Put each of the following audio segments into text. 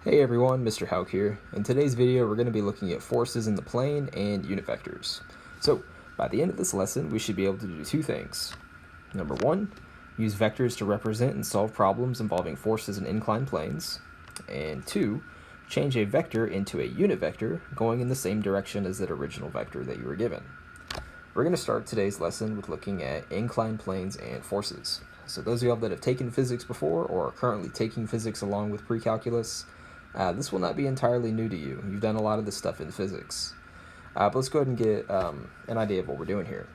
Hey everyone, Mr. Hauk here. In today's video, we're going to be looking at forces in the plane and unit vectors. So, by the end of this lesson, we should be able to do two things. Number one, use vectors to represent and solve problems involving forces in inclined planes. And two, change a vector into a unit vector going in the same direction as that original vector that you were given. We're going to start today's lesson with looking at inclined planes and forces. So those of y'all that have taken physics before or are currently taking physics along with pre-calculus, this will not be entirely new to you. You've done a lot of this stuff in physics. But let's go ahead and get an idea of what we're doing here.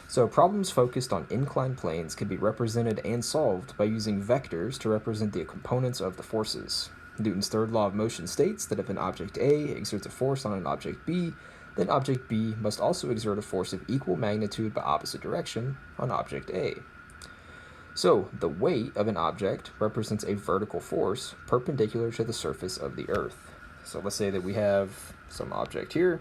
So problems focused on inclined planes can be represented and solved by using vectors to represent the components of the forces. Newton's third law of motion states that if an object A exerts a force on an object B, then object B must also exert a force of equal magnitude but opposite direction on object A. So, the weight of an object represents a vertical force perpendicular to the surface of the Earth. So let's say that we have some object here.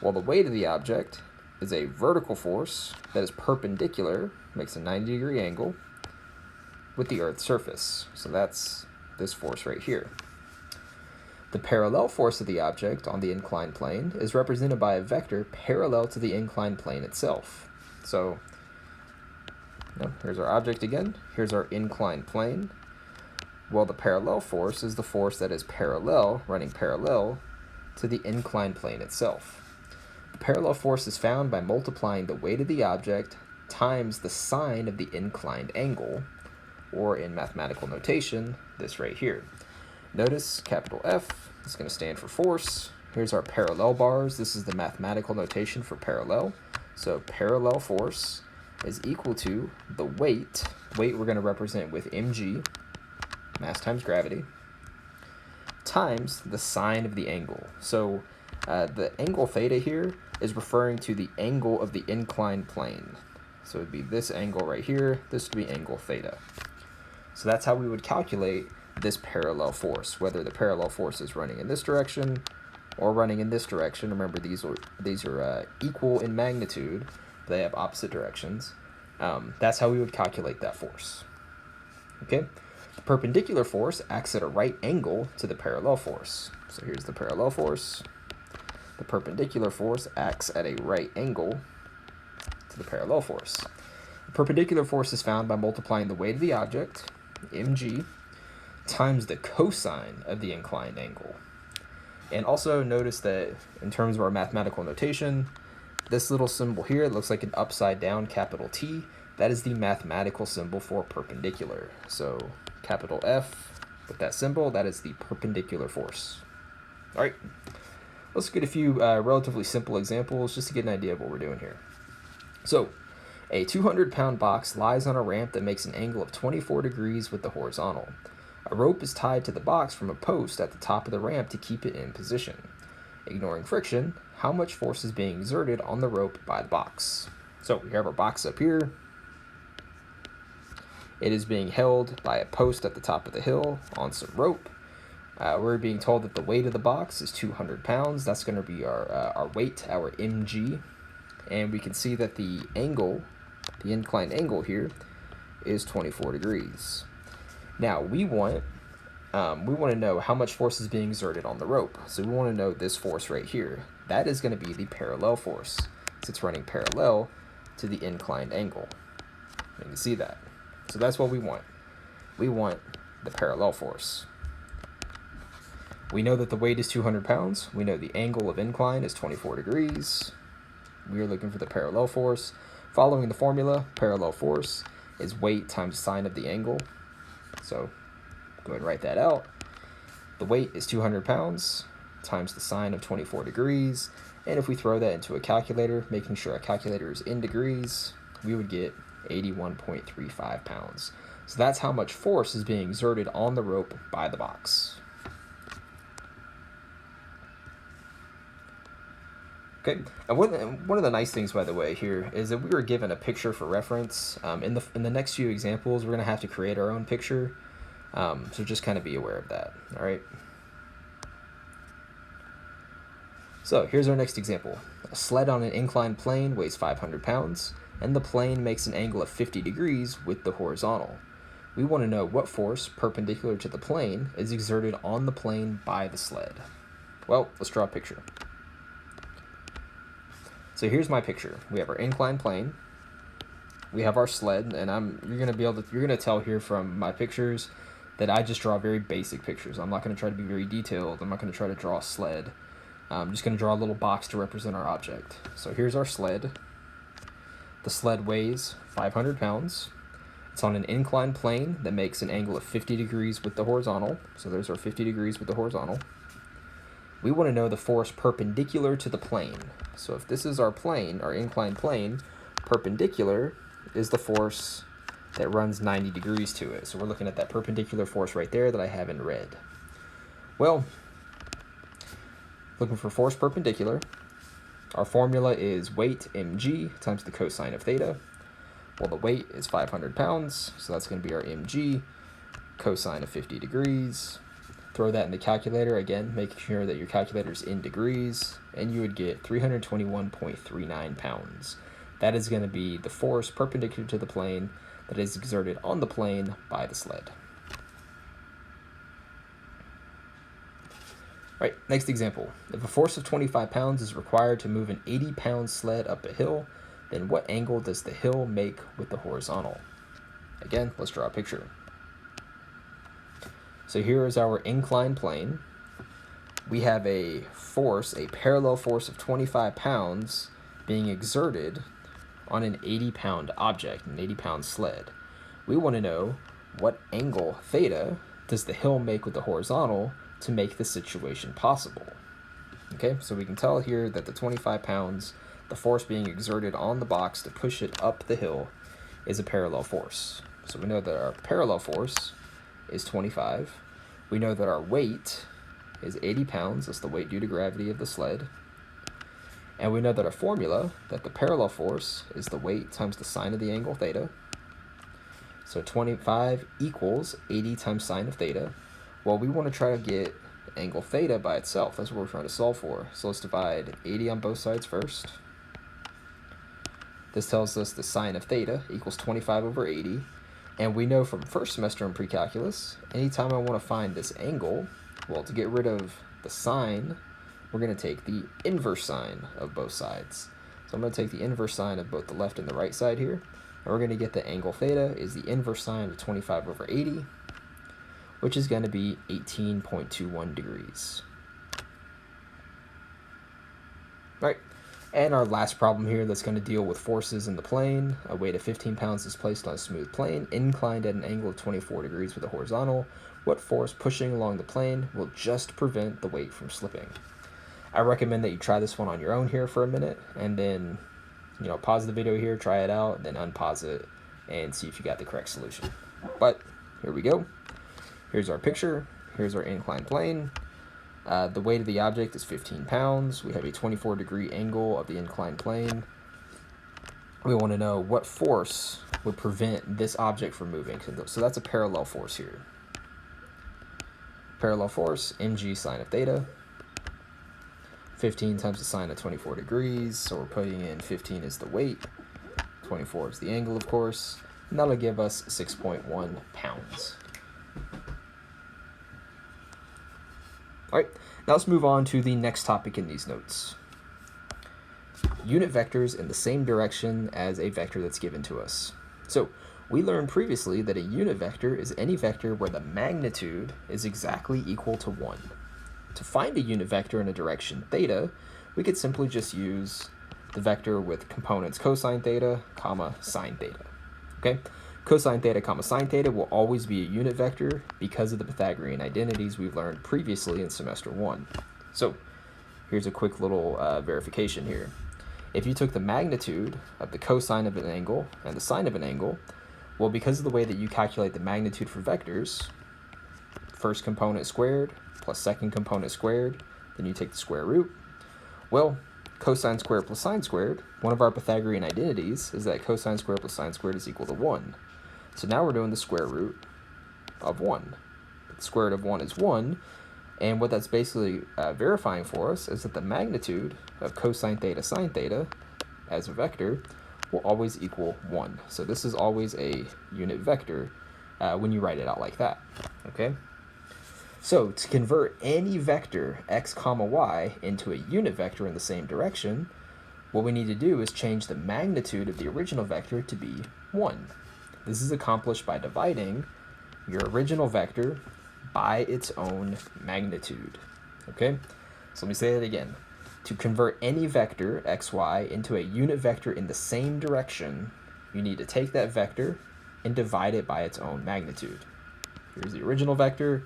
Well, the weight of the object is a vertical force that is perpendicular, makes a 90-degree angle, with the Earth's surface. So that's this force right here. The parallel force of the object on the inclined plane is represented by a vector parallel to the inclined plane itself. So, here's our object again. Here's our inclined plane. Well, the parallel force is the force that is running parallel to the inclined plane itself. The parallel force is found by multiplying the weight of the object times the sine of the inclined angle, or in mathematical notation, this right here. Notice capital F is going to stand for force. Here's our parallel bars. This is the mathematical notation for parallel. So parallel force is equal to the weight. Weight we're going to represent with mg, mass times gravity, times the sine of the angle. So the angle theta here is referring to the angle of the inclined plane. So it would be this angle right here. This would be angle theta. So that's how we would calculate this parallel force, whether the parallel force is running in this direction or running in this direction. Remember, these are equal in magnitude, but they have opposite directions. That's how we would calculate that force. Okay, the perpendicular force acts at a right angle to the parallel force. So here's the parallel force. The perpendicular force acts at a right angle to the parallel force. The perpendicular force is found by multiplying the weight of the object, mg, times the cosine of the inclined angle. And also notice that in terms of our mathematical notation, this little symbol here, it looks like an upside down capital T. That is the mathematical symbol for perpendicular. So capital F with that symbol, that is the perpendicular force. All right, let's get a few relatively simple examples just to get an idea of what we're doing here. So a 200-pound box lies on a ramp that makes an angle of 24 degrees with the horizontal. A rope is tied to the box from a post at the top of the ramp to keep it in position. Ignoring friction, how much force is being exerted on the rope by the box? So we have our box up here. It is being held by a post at the top of the hill on some rope. We're being told that the weight of the box is 200 pounds. That's going to be our weight, our mg. And we can see that the angle, the inclined angle here, is 24 degrees. Now we want to know how much force is being exerted on the rope. So we want to know this force right here. That is going to be the parallel force, since it's running parallel to the inclined angle. You can see that. So that's what we want. We want the parallel force. We know that the weight is 200 pounds. We know the angle of incline is 24 degrees. We are looking for the parallel force. Following the formula, parallel force is weight times sine of the angle. So go ahead and write that out. The weight is 200 pounds times the sine of 24 degrees. And if we throw that into a calculator, making sure our calculator is in degrees, we would get 81.35 pounds. So that's how much force is being exerted on the rope by the box. Okay, and one of the nice things, by the way, here is that we were given a picture for reference. In the next few examples, we're going to have to create our own picture, so just kind of be aware of that, all right? So here's our next example. A sled on an inclined plane weighs 500 pounds, and the plane makes an angle of 50 degrees with the horizontal. we want to know what force perpendicular to the plane is exerted on the plane by the sled. Well, let's draw a picture. So here's my picture. We have our inclined plane. We have our sled, and you're gonna tell here from my pictures that I just draw very basic pictures. I'm not gonna try to be very detailed. I'm not gonna try to draw a sled. I'm just gonna draw a little box to represent our object. So here's our sled. The sled weighs 500 pounds. It's on an inclined plane that makes an angle of 50 degrees with the horizontal. So there's our 50 degrees with the horizontal. We want to know the force perpendicular to the plane. So if this is our plane, our inclined plane, perpendicular is the force that runs 90 degrees to it. So we're looking at that perpendicular force right there that I have in red. Well, looking for force perpendicular, our formula is weight mg times the cosine of theta. Well, the weight is 500 pounds, so that's going to be our mg, cosine of 50 degrees. Throw that in the calculator, again, making sure that your calculator's in degrees, and you would get 321.39 pounds. That is going to be the force perpendicular to the plane that is exerted on the plane by the sled. Right, next example. If a force of 25 pounds is required to move an 80-pound sled up a hill, then what angle does the hill make with the horizontal? Again, let's draw a picture. So here is our inclined plane. We have a force, a parallel force of 25 pounds being exerted on an 80-pound object, an 80-pound sled. We want to know what angle theta does the hill make with the horizontal to make the situation possible. Okay, so we can tell here that the 25 pounds, the force being exerted on the box to push it up the hill, is a parallel force. So we know that our parallel force is 25. We know that our weight is 80 pounds. That's the weight due to gravity of the sled. And we know that our formula, that the parallel force is the weight times the sine of the angle theta. So 25 equals 80 times sine of theta. Well, we want to try to get angle theta by itself. That's what we're trying to solve for. So let's divide 80 on both sides first. This tells us the sine of theta equals 25 over 80. And we know from first semester in pre-calculus, anytime I want to find this angle, well, to get rid of the sine, we're going to take the inverse sine of both sides. So I'm going to take the inverse sine of both the left and the right side here. And we're going to get the angle theta is the inverse sine of 25 over 80, which is going to be 18.21 degrees. All right. And our last problem here that's going to deal with forces in the plane. A weight of 15 pounds is placed on a smooth plane, inclined at an angle of 24 degrees with a horizontal. What force pushing along the plane will just prevent the weight from slipping? I recommend that you try this one on your own here for a minute, and then, pause the video here, try it out, then unpause it, and see if you got the correct solution. But here we go. Here's our picture. Here's our inclined plane. The weight of the object is 15 pounds. We have a 24-degree angle of the inclined plane. We want to know what force would prevent this object from moving. So that's a parallel force here. Parallel force, mg sine of theta. 15 times the sine of 24 degrees. So we're putting in 15 is the weight. 24 is the angle, of course. And that'll give us 6.1 pounds. All right, now let's move on to the next topic in these notes. Unit vectors in the same direction as a vector that's given to us. So we learned previously that a unit vector is any vector where the magnitude is exactly equal to 1. To find a unit vector in a direction theta, we could simply just use the vector with components cosine theta, comma, sine theta. Okay? Cosine theta, comma, sine theta will always be a unit vector because of the Pythagorean identities we've learned previously in semester 1. So here's a quick little verification here. If you took the magnitude of the cosine of an angle and the sine of an angle, well, because of the way that you calculate the magnitude for vectors, first component squared plus second component squared, then you take the square root. Well, cosine squared plus sine squared, one of our Pythagorean identities is that cosine squared plus sine squared is equal to 1. So now we're doing the square root of 1. The square root of 1 is 1, and what that's basically verifying for us is that the magnitude of cosine theta sine theta as a vector will always equal 1. So this is always a unit vector when you write it out like that, okay? So to convert any vector x comma y into a unit vector in the same direction, what we need to do is change the magnitude of the original vector to be 1. This is accomplished by dividing your original vector by its own magnitude, okay? So let me say that again. To convert any vector, xy, into a unit vector in the same direction, you need to take that vector and divide it by its own magnitude. Here's the original vector.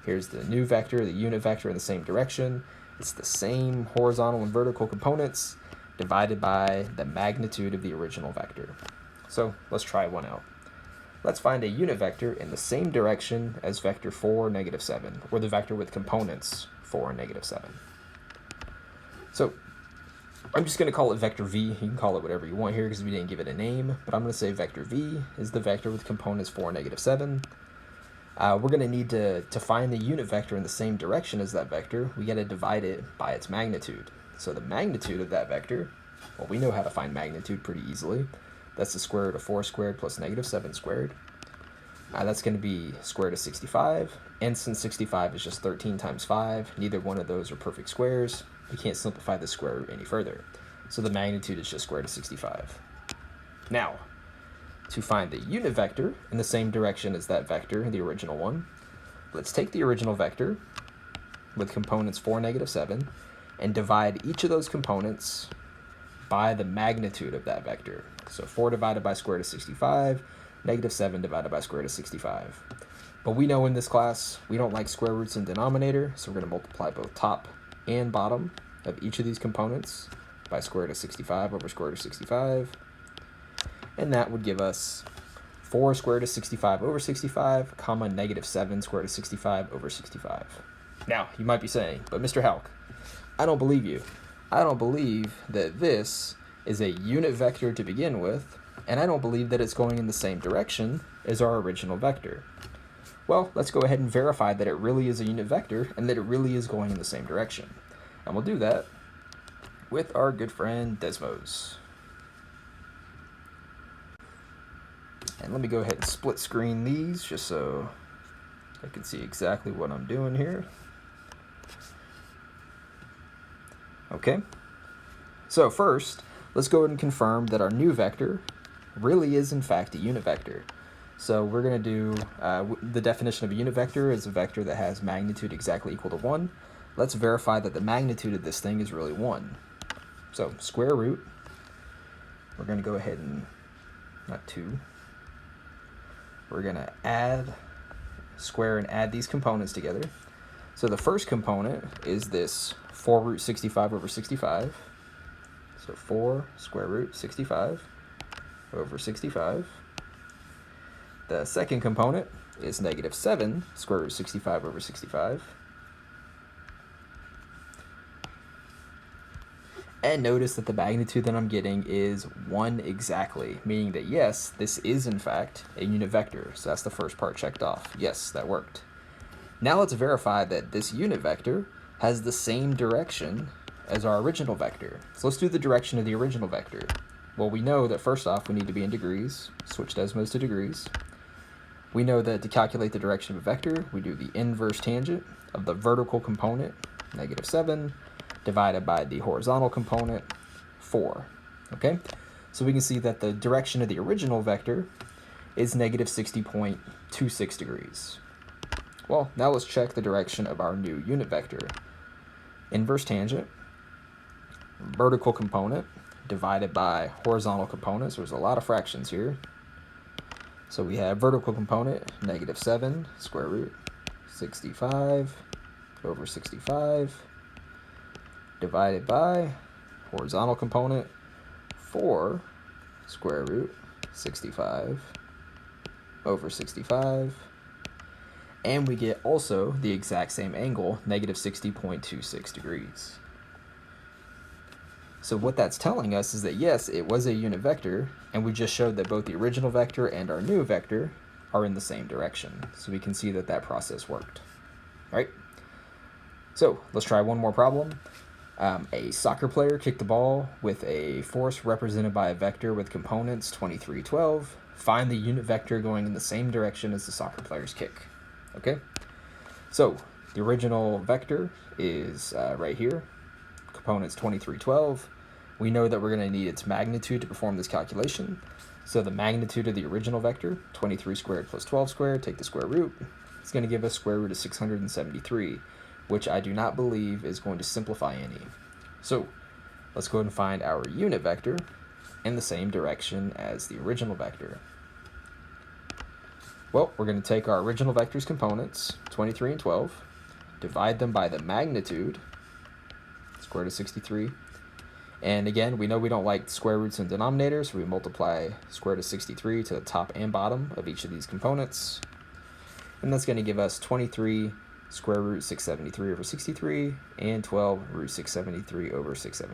Here's the new vector, the unit vector in the same direction. It's the same horizontal and vertical components divided by the magnitude of the original vector. So let's try one out. Let's find a unit vector in the same direction as vector 4, negative 7, or the vector with components 4 and negative 7. So I'm just going to call it vector v. You can call it whatever you want here because we didn't give it a name, but I'm going to say vector v is the vector with components 4 and negative 7. We're going to need to find the unit vector in the same direction as that vector. We got to divide it by its magnitude. So the magnitude of that vector, well, we know how to find magnitude pretty easily. That's the square root of 4 squared plus negative 7 squared. That's going to be square root of 65. And since 65 is just 13 times 5, neither one of those are perfect squares. We can't simplify the square root any further. So the magnitude is just square root of 65. Now, to find the unit vector in the same direction as that vector, the original one, let's take the original vector with components 4, negative 7, and divide each of those components by the magnitude of that vector. So 4 divided by square root of 65, negative 7 divided by square root of 65. But we know in this class, we don't like square roots in denominator, so we're going to multiply both top and bottom of each of these components by square root of 65 over square root of 65. And that would give us 4 square root of 65 over 65, comma, negative 7 square root of 65 over 65. Now, you might be saying, but Mr. Houck, I don't believe you. I don't believe that this is a unit vector to begin with, and I don't believe that it's going in the same direction as our original vector. Well, let's go ahead and verify that it really is a unit vector and that it really is going in the same direction. And we'll do that with our good friend Desmos. And let me go ahead and split screen these just so I can see exactly what I'm doing here. Okay, so first, let's go ahead and confirm that our new vector really is in fact a unit vector. So we're going to do the definition of a unit vector is a vector that has magnitude exactly equal to 1. Let's verify that the magnitude of this thing is really 1. So square root, we're going to go ahead and, not 2, we're going to add, square and add these components together. So the first component is this 4 root 65 over 65. So 4 square root 65 over 65. The second component is negative 7 square root 65 over 65. And notice that the magnitude that I'm getting is 1 exactly, meaning that yes, this is in fact a unit vector. So that's the first part checked off. Yes, that worked. Now let's verify that this unit vector has the same direction as our original vector. So let's do the direction of the original vector. Well, we know that first off, we need to be in degrees. Switch Desmos to degrees. We know that to calculate the direction of a vector, we do the inverse tangent of the vertical component, negative 7, divided by the horizontal component, 4. Okay? So we can see that the direction of the original vector is negative 60.26 degrees. Well, now let's check the direction of our new unit vector. Inverse tangent, vertical component, divided by horizontal components. There's a lot of fractions here. So we have vertical component, negative 7 square root 65 over 65, divided by horizontal component, 4 square root 65 over 65. And we get also the exact same angle, negative 60.26 degrees. So what that's telling us is that yes, it was a unit vector, and we just showed that both the original vector and our new vector are in the same direction. So we can see that that process worked. All right, so let's try one more problem. A soccer player kicked the ball with a force represented by a vector with components 23, 12, find the unit vector going in the same direction as the soccer player's kick. Okay? So, the original vector is right here. Component's 2312. We know that we're going to need its magnitude to perform this calculation. So the magnitude of the original vector, 23 squared plus 12 squared, take the square root. It's going to give us square root of 673, which I do not believe is going to simplify any. So let's go ahead and find our unit vector in the same direction as the original vector. Well, we're going to take our original vector's components, 23 and 12, divide them by the magnitude, square root of 63. And again, we know we don't like square roots in denominators, so we multiply square root of 63 to the top and bottom of each of these components. And that's going to give us 23 square root 673 over 63 and 12 root 673 over 673.